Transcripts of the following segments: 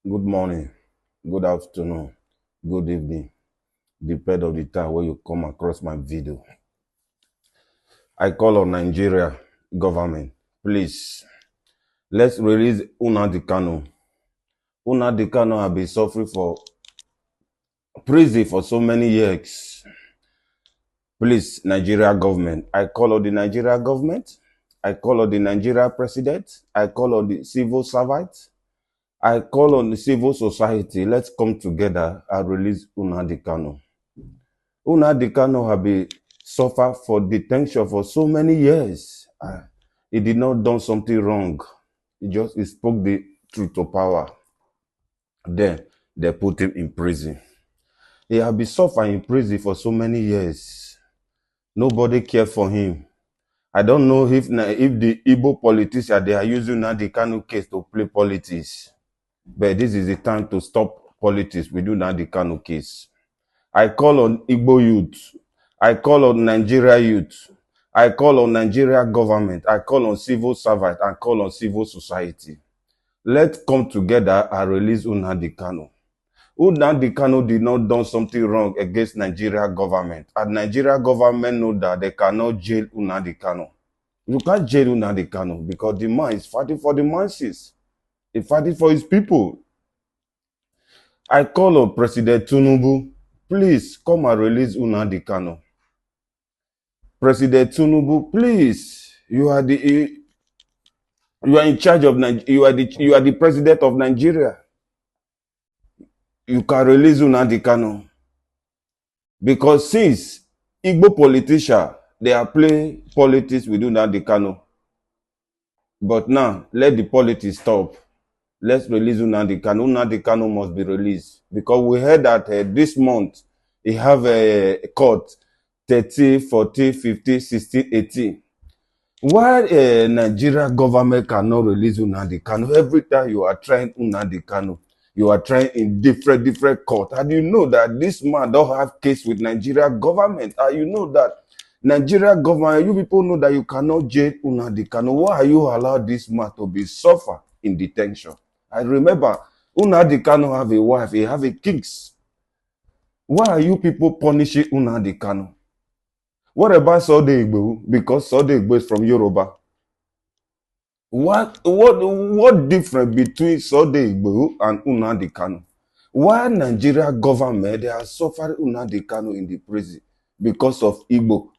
Good morning, good afternoon, good evening, depend of the time where you come across my video. I call on Nigeria government, please, let's release Nnamdi Kanu. Nnamdi Kanu have been suffering for prison for so many years. Please, Nigeria government, I call on the Nigeria government, I call on the Nigeria president, I call on the civil servant, I call on the civil society. Let's come together and release Nnamdi Kanu. Nnamdi Kanu have been suffer for detention for so many years. He did not done something wrong. He spoke the truth to power. Then they put him in prison. He have been suffering in prison for so many years. Nobody cared for him. I don't know if the Igbo politicians they are using Nnamdi Kanu case to play politics. But this is the time to stop politics with Nnamdi Kanu case. I call on Igbo youth. I call on Nigeria youth. I call on Nigeria government. I call on civil servant. I call on civil society. Let's come together and release Nnamdi Kanu. Nnamdi Kanu did not do something wrong against Nigeria government. And Nigeria government know that they cannot jail Nnamdi Kanu. You can't jail Nnamdi Kanu because the man is fighting for the masses. He's fighting for his people. I call on President Tinubu. Please come and release Nnamdi Kanu. President Tinubu, please, you are in charge of Nigeria. You are the president of Nigeria. You can release Nnamdi Kanu because since Igbo politicians they are playing politics with Nnamdi Kanu, but now let the politics stop. Let's release Nnamdi Kanu. Nnamdi Kanu must be released because we heard that this month he have a court 30, 40, 50, 16, 18. Why Nigeria government cannot release Nnamdi Kanu? Every time you are trying Nnamdi Kanu, you are trying in different court. And you know that this man don't have case with Nigeria government. And you know that Nigeria government, you people know that you cannot jail Nnamdi Kanu. Why are you allow this man to be suffer in detention? I remember Nnamdi Kanu have a wife, he have a kids. Why are you people punishing Nnamdi Kanu? What about Sunday Igbo? Because Sunday Igbo is from Yoruba. What difference between Sunday Igbo and Nnamdi Kanu? Why Nigeria government they are suffering Nnamdi Kanu in the prison because of Igbo,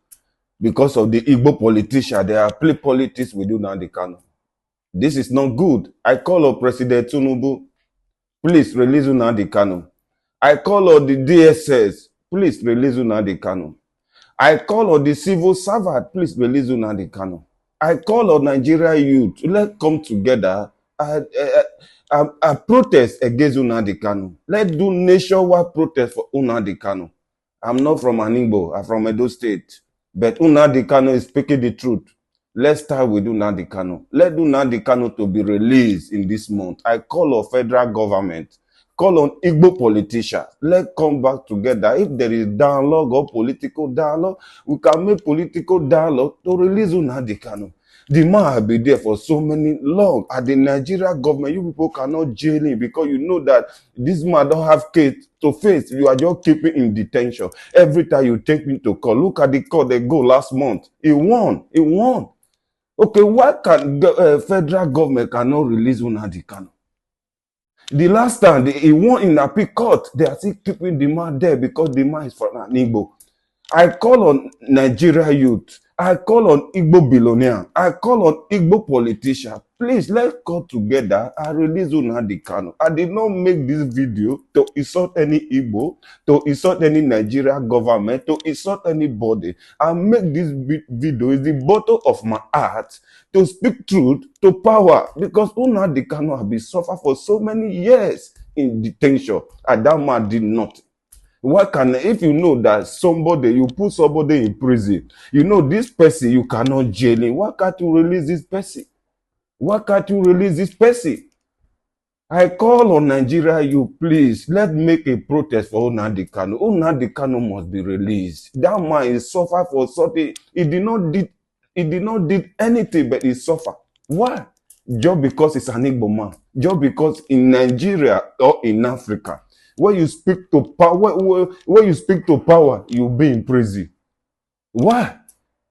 because of the Igbo politician they are play politics with Nnamdi Kanu. This is not good. I call on President Tinubu, please release Nnamdi Kanu. I call on the DSS, please release Nnamdi Kanu. I call on the civil servant, please release Nnamdi Kanu. I call on Nigeria youth, let's come together and protest against Nnamdi Kanu. Let's do nationwide protest for Nnamdi Kanu. I'm not from Anigbo, I'm from Edo State. But Nnamdi Kanu is speaking the truth. Let's start with Nnamdi Kanu. Let Nnamdi Kanu to be released in this month. I call on federal government. Call on Igbo politicians. Let's come back together. If there is dialogue or political dialogue, we can make political dialogue to release Nnamdi Kanu. The man has been there for so many long. At the Nigeria government, you people cannot jail him because you know that this man don't have case to face. You are just keeping in detention. Every time you take him to court, look at the court they go last month. He won. He won. Okay, why can the federal government cannot release Nnamdi Kanu? The last time he won in appeal court, they are still keeping the man there because the man is from an Igbo. I call on Nigeria youth. I call on Igbo billionaire. I call on Igbo politicians. Please, let's come together and release Nnamdi Kanu. I did not make this video to insult any Igbo, to insult any Nigeria government, to insult anybody. I make this video is the bottom of my heart to speak truth to power because Nnamdi Kanu has been suffering for so many years in detention and that man did not. Why can, if you know that somebody, you put somebody in prison, you know this person, you cannot jail him. Why can't you release this person? Why can't you release this person? I call on Nigeria, you please, let's make a protest for Nnamdi Kanu. Nnamdi Kanu must be released. That man is suffer for something. He did not did anything, but he suffer. Why? just because it's an Igbo man, just because in Nigeria or in Africa, when you speak to power, when you speak to power, you'll be in prison. Why?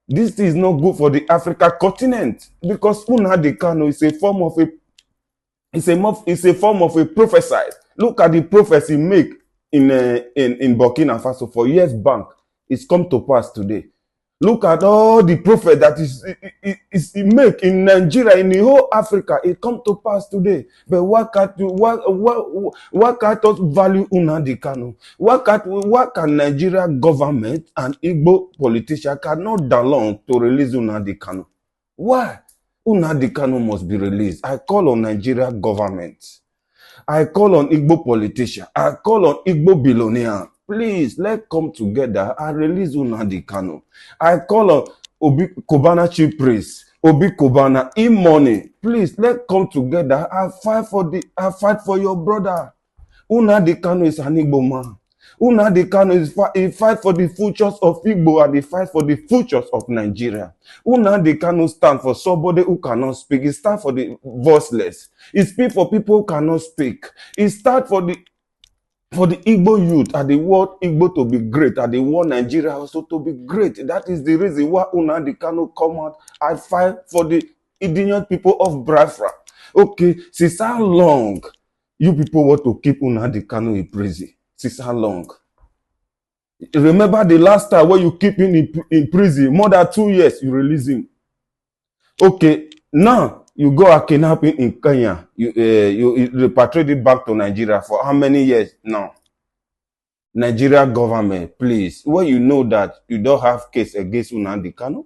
This is not good for the Africa continent because Nnamdi Kanu is a form of a it's a form of a prophesy. Look at the prophecy make in Burkina Faso for years back. It's come to pass today. Look at all the prophet that is make in Nigeria, in the whole Africa. It come to pass today. But why can't us value Nnamdi Kanu? Why can Nigeria government and Igbo politicians cannot down to release Nnamdi Kanu? Why? Nnamdi Kanu must be released. I call on Nigeria government. I call on Igbo politicians. I call on Igbo billionaires. Please, let's come together and release Nnamdi Kanu. I call on Obi Kobana chief priest, Obi Kobana, E-Money. Please, let's come together and fight for your brother. Nnamdi Kanu is an Igbo man. Nnamdi Kanu he fight for the futures of Igbo and he fight for the futures of Nigeria. Nnamdi Kanu stand for somebody who cannot speak. He stand for the voiceless. He speak for people who cannot speak. He stand for the Igbo youth and the world Igbo to be great and the world Nigeria also to be great. That is the reason why Nnamdi Kanu come out and fight for the indigenous people of Biafra. Okay, since how long you people want to keep Nnamdi Kanu in prison? Since how long? Remember the last time when you keep him in prison, more than 2 years, you release him. Okay, now you go and kidnap him in Kenya. You repatriate it back to Nigeria for how many years now? Nigeria government, please, when you know that you don't have case against Nnamdi Kanu,